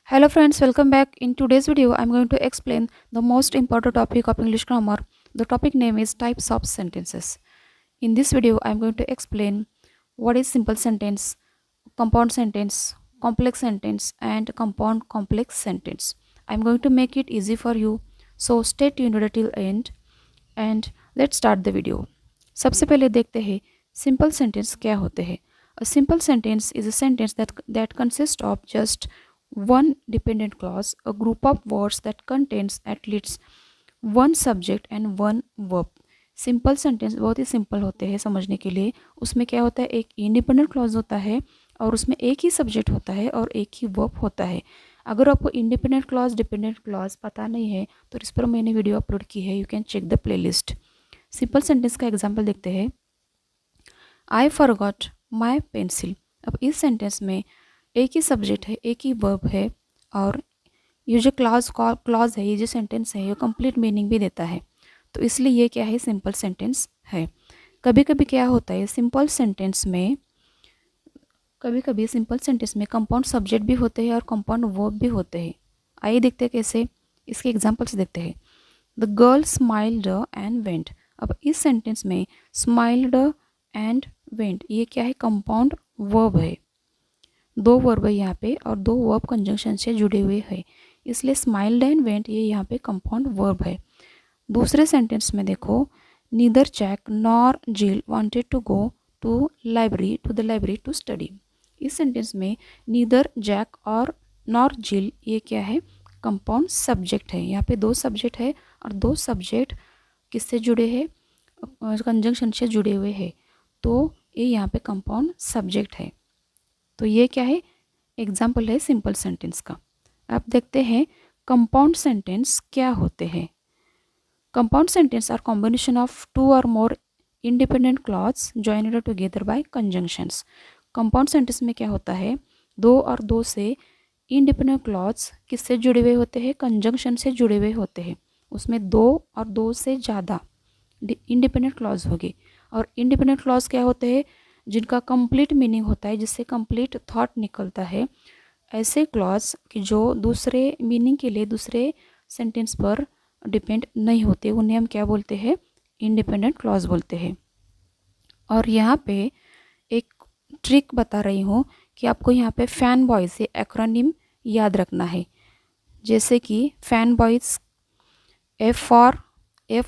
Hello friends, welcome back. In today's video, I'm going to explain the most important topic of English grammar. The topic name is types of sentences. In this video, I'm going to explain what is simple sentence, compound sentence, complex sentence and compound complex sentence. I'm going to make it easy for you. So stay tuned till end and let's start the video. सबसे पहले देखते हैं simple sentence क्या होते हैं. A simple sentence is a sentence that consists of just one dependent clause, a group of words that contains at least one subject and one verb. Simple sentence बहुत ही simple होते हैं समझने के लिए. उसमें क्या होता है, एक इंडिपेंडेंट क्लॉज होता है और उसमें एक ही सब्जेक्ट होता है और एक ही वर्ब होता है. अगर आपको इंडिपेंडेंट क्लॉज डिपेंडेंट क्लॉज पता नहीं है तो इस पर मैंने वीडियो अपलोड की है, you can check the playlist. Simple sentence का एग्जांपल देखते हैं. I forgot my pencil. अब इस सेंटेंस में एक ही सब्जेक्ट है, एक ही वर्ब है और ये जो क्लॉज है, ये जो सेंटेंस है, ये कंप्लीट मीनिंग भी देता है. तो इसलिए ये क्या है, सिंपल सेंटेंस है. कभी कभी क्या होता है, सिंपल सेंटेंस में कंपाउंड सब्जेक्ट भी होते हैं और कंपाउंड वर्ब भी होते हैं. आइए देखते हैं कैसे. इसके एग्जांपल्स देखते हैं. The girl smiled and went. अब इस सेंटेंस में स्माइल्ड एंड वेंट ये क्या है, कंपाउंड वर्ब है. दो वर्ब है यहाँ पे और दो वर्ब कंजंक्शन से जुड़े हुए हैं, इसलिए स्माइल्ड एंड वेंट ये यहाँ पे कंपाउंड वर्ब है. दूसरे सेंटेंस में देखो, neither Jack nor Jill wanted to go to the library to study. इस सेंटेंस में नीदर जैक और नॉर जिल ये क्या है, कंपाउंड सब्जेक्ट है. यहाँ पे दो सब्जेक्ट है और दो सब्जेक्ट किससे जुड़े हैं, कंजंक्शन से जुड़े हुए हैं, तो ये यहाँ पे कंपाउंड सब्जेक्ट है. तो ये क्या है, एग्जाम्पल है सिंपल सेंटेंस का. अब देखते हैं कंपाउंड सेंटेंस क्या होते हैं. Compound sentence are combination of two और more independent clause joined together by conjunctions. Compound sentence में क्या होता है, दो और दो से इंडिपेंडेंट क्लॉज किससे जुड़े हुए होते हैं, कंजंक्शन से जुड़े हुए होते हैं. उसमें दो और दो से ज़्यादा इंडिपेंडेंट क्लॉज होगी. और इंडिपेंडेंट क्लॉज क्या होते हैं, जिनका कंप्लीट मीनिंग होता है, जिससे कंप्लीट थॉट निकलता है. ऐसे क्लॉज कि जो दूसरे मीनिंग के लिए दूसरे सेंटेंस पर डिपेंड नहीं होते, उन्हें हम क्या बोलते हैं, इंडिपेंडेंट क्लॉज बोलते हैं. और यहाँ पे एक ट्रिक बता रही हूँ कि आपको यहाँ पे फैन बॉयज से एक्रोनिम याद रखना है. जैसे कि fan boys, A for, A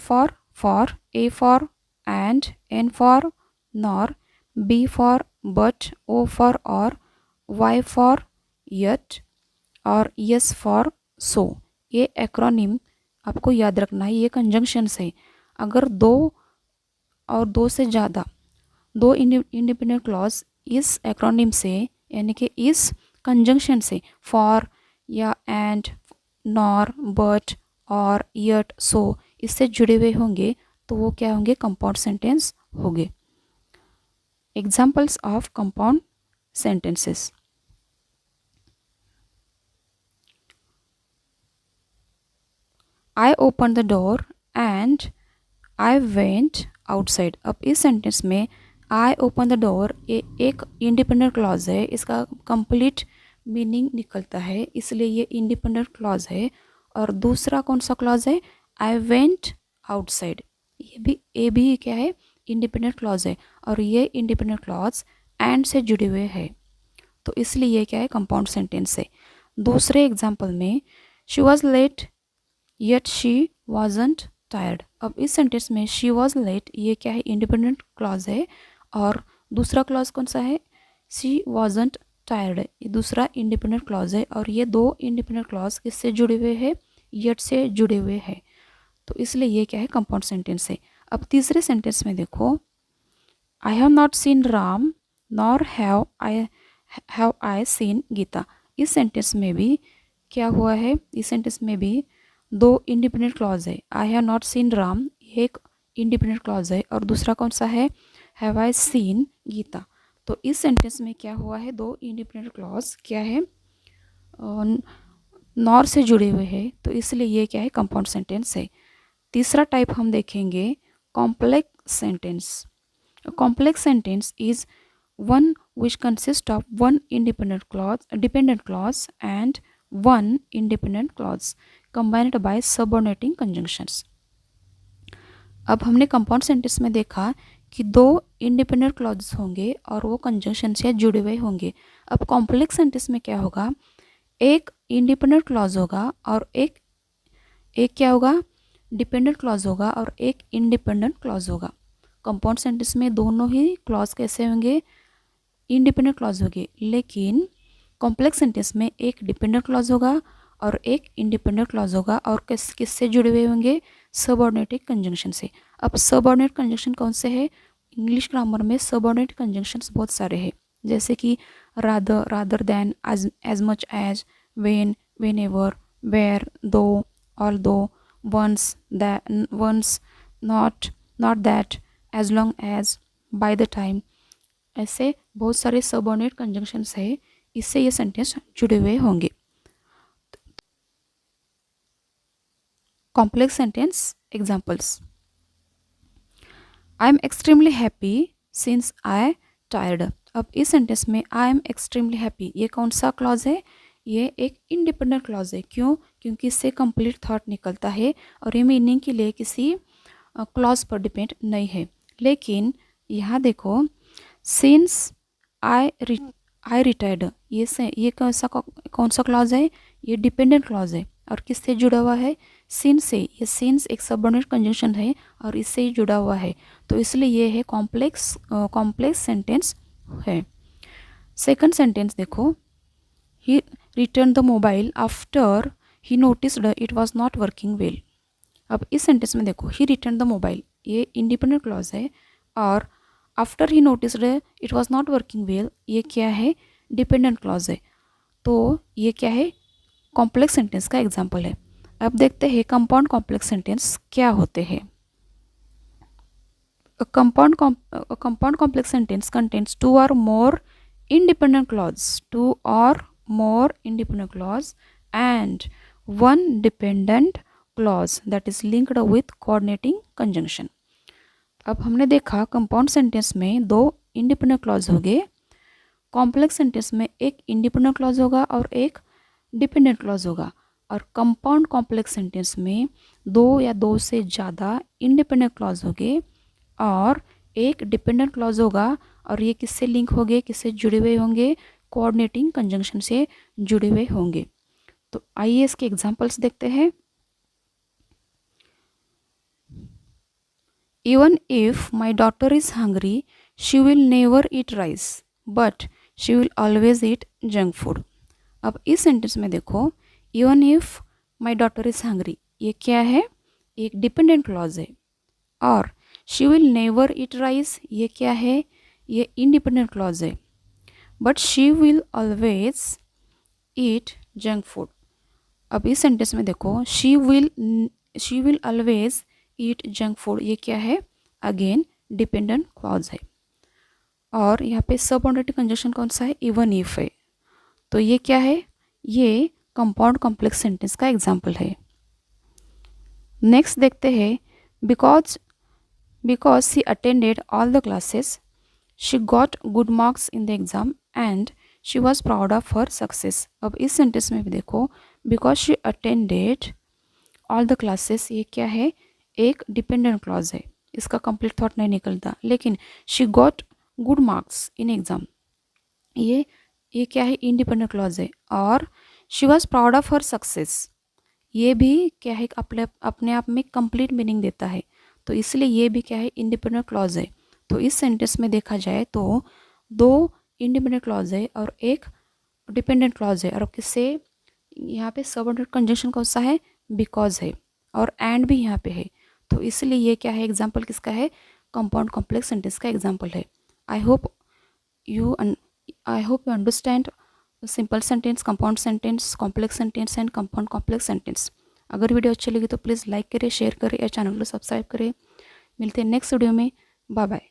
for and, N for nor, B for but, O for or, Y for yet और yes for so. ये एक्रोनिम आपको याद रखना है. ये कंजंक्शंस है. अगर दो और दो से ज़्यादा दो इंडिपेंडेंट क्लॉज इस एक्रोनिम से यानी कि इस कंजंक्शन से फॉर या एंड, नॉर, बट और यट, सो इससे जुड़े हुए होंगे तो वो क्या होंगे, कंपाउंड सेंटेंस होंगे. Examples of compound sentences. I opened the door and I went outside. अब इस सेंटेंस में I opened the door ये एक इंडिपेंडेंट क्लॉज है, इसका कंप्लीट मीनिंग निकलता है, इसलिए ये इंडिपेंडेंट क्लॉज है. और दूसरा कौन सा क्लॉज है, I went outside. ये भी क्या है, इंडिपेंडेंट क्लॉज है और ये इंडिपेंडेंट क्लॉज एंड से जुड़े हुए हैं, तो इसलिए ये क्या है, कंपाउंड सेंटेंस है. दूसरे एग्जांपल में, she was late yet she wasn't tired. अब इस सेंटेंस में शी वॉज लेट ये क्या है, इंडिपेंडेंट क्लॉज है और दूसरा क्लॉज कौन सा है, शी वॉजंट टायर्ड, ये दूसरा इंडिपेंडेंट क्लॉज है. और ये दो इंडिपेंडेंट क्लॉज किससे जुड़े हुए हैं, येट से जुड़े हुए हैं, तो इसलिए ये क्या है, कंपाउंड सेंटेंस है. अब तीसरे सेंटेंस में देखो, I have not seen Ram nor have I seen Geeta. इस सेंटेंस में भी क्या हुआ है, इस सेंटेंस में भी दो इंडिपेंडेंट क्लॉज है. आई हैव नॉट सीन राम एक इंडिपेंडेंट क्लॉज है और दूसरा कौन सा है, हैव आई सीन गीता. तो इस सेंटेंस में क्या हुआ है, दो इंडिपेंडेंट क्लॉज क्या है, नॉर से जुड़े हुए हैं, तो इसलिए ये क्या है, कंपाउंड सेंटेंस है. तीसरा टाइप हम देखेंगे, complex sentence. A complex sentence is one which consists of one dependent clause and one independent clause combined by subordinating conjunctions. अब हमने कंपाउंड सेंटेंस में देखा कि दो इंडिपेंडेंट क्लॉज होंगे और वो कंजंक्शन से जुड़े हुए होंगे। अब कॉम्प्लेक्स सेंटेंस में क्या होगा, एक इंडिपेंडेंट क्लॉज होगा और एक क्या होगा, डिपेंडेंट क्लॉज होगा और एक इंडिपेंडेंट क्लॉज होगा। कंपाउंड सेंटेंस में दोनों ही क्लॉज कैसे होंगे, इंडिपेंडेंट क्लॉज होंगे, लेकिन कॉम्प्लेक्स सेंटेंस में एक डिपेंडेंट क्लॉज होगा और एक इंडिपेंडेंट क्लॉज होगा और किससे जुड़े हुए होंगे, सबऑर्डिनेट कंजंक्शन से। अब सबऑर्डिनेट कंजंक्शन कौन से है, इंग्लिश ग्रामर में सबऑर्डिनेट कंजंक्शंस बहुत सारे हैं, जैसे कि rather, rather than, as much as, when, whenever, where, though, although, once, that, once, not, not that, as long as, by the time. ऐसे बहुत सारे सबऑर्डिनेट कंजंक्शंस है, इससे ये सेंटेंस जुड़े हुए होंगे। Complex sentence examples, I am extremely happy since I tired. अब इस सेंटेंस में आई एम एक्सट्रीमली हैप्पी, ये कौन सा क्लॉज है, ये एक इंडिपेंडेंट क्लॉज है। क्यों, क्योंकि इससे कंप्लीट थॉट निकलता है और ये मीनिंग के लिए किसी क्लॉज पर डिपेंड नहीं है। लेकिन यहाँ देखो, सिंस आई रिटायर्ड, ये कौन सा क्लॉज है, ये डिपेंडेंट क्लॉज है और किससे जुड़ा हुआ है, सिंस से। ये सिंस एक सबऑर्डिनेट कंजंक्शन है और इससे ही जुड़ा हुआ है, तो इसलिए ये है कॉम्प्लेक्स सेंटेंस है। सेकंड सेंटेंस देखो, he return the mobile after he noticed it was not working well. अब इस सेंटेंस में देखो, ही रिटर्न द मोबाइल, ये इंडिपेंडेंट क्लॉज है और after he noticed it was not working well, ये क्या है, डिपेंडेंट क्लॉज है। तो ये क्या है, कॉम्प्लेक्स सेंटेंस का एग्जाम्पल है। अब देखते हैं कंपाउंड कॉम्प्लेक्स सेंटेंस क्या होते हैं। Compound complex sentence contains two or more independent clause and one dependent clause that is linked with coordinating conjunction। अब हमने देखा कंपाउंड सेंटेंस में दो इंडिपेंडेंट क्लॉज होंगे, कॉम्प्लेक्स सेंटेंस में एक इंडिपेंडेंट क्लॉज होगा और एक डिपेंडेंट क्लॉज होगा, और कंपाउंड कॉम्प्लेक्स सेंटेंस में दो या दो से ज़्यादा इंडिपेंडेंट क्लॉज होंगे और एक डिपेंडेंट क्लॉज होगा, और ये किससे लिंक होंगे, किससे जुड़े हुए होंगे, कोऑर्डिनेटिंग कंजंक्शन से जुड़े हुए होंगे। तो आइए इसके एग्जांपल्स देखते हैं। Even if my daughter is hungry she will never eat rice but she will always eat junk food. अब इस सेंटेंस में देखो, even if my daughter is hungry, ये क्या है, एक डिपेंडेंट क्लॉज है, और she will never eat rice, ये क्या है, ये इंडिपेंडेंट क्लॉज है, but she will always eat junk food. अब इस सेंटेंस में देखो, she will always eat junk food, ये क्या है, अगेन डिपेंडेंट क्लॉज है, और यहाँ पे सबऑर्डिनेट कंजंक्शन कौन सा है, इवन इफ है। तो ये क्या है, ये कंपाउंड कॉम्प्लेक्स सेंटेंस का एग्जाम्पल है। नेक्स्ट देखते हैं, because she attended all the classes, she got good marks in the exam and she was proud of her success। अब इस सेंटेंस में भी देखो, because she attended all the classes, ये क्या है, एक डिपेंडेंट क्लॉज है, इसका कंप्लीट थॉट नहीं निकलता, लेकिन she got good marks in exam, ये क्या है, इंडिपेंडेंट क्लॉज है, और she was proud of her success, ये भी क्या है, अपने आप में कंप्लीट मीनिंग देता है, तो इसलिए ये भी क्या है, इंडिपेंडेंट क्लॉज है। तो इस सेंटेंस में देखा जाए तो दो इंडिपेंडेंट क्लॉज है और एक डिपेंडेंट क्लॉज है, और किससे, यहाँ पे सबऑर्डिनेट कंजंक्शन कौन सा है, बिकॉज है, और एंड भी यहाँ पे है, तो इसलिए ये क्या है, एग्जाम्पल किसका है, कंपाउंड कॉम्प्लेक्स सेंटेंस का एग्जाम्पल है। I hope you understand simple sentence, compound sentence, complex sentence and compound complex sentence. अगर वीडियो अच्छी लगी तो प्लीज़ लाइक करें, शेयर करें और चैनल को सब्सक्राइब करें। मिलते हैं नेक्स्ट वीडियो में, बाय बाय।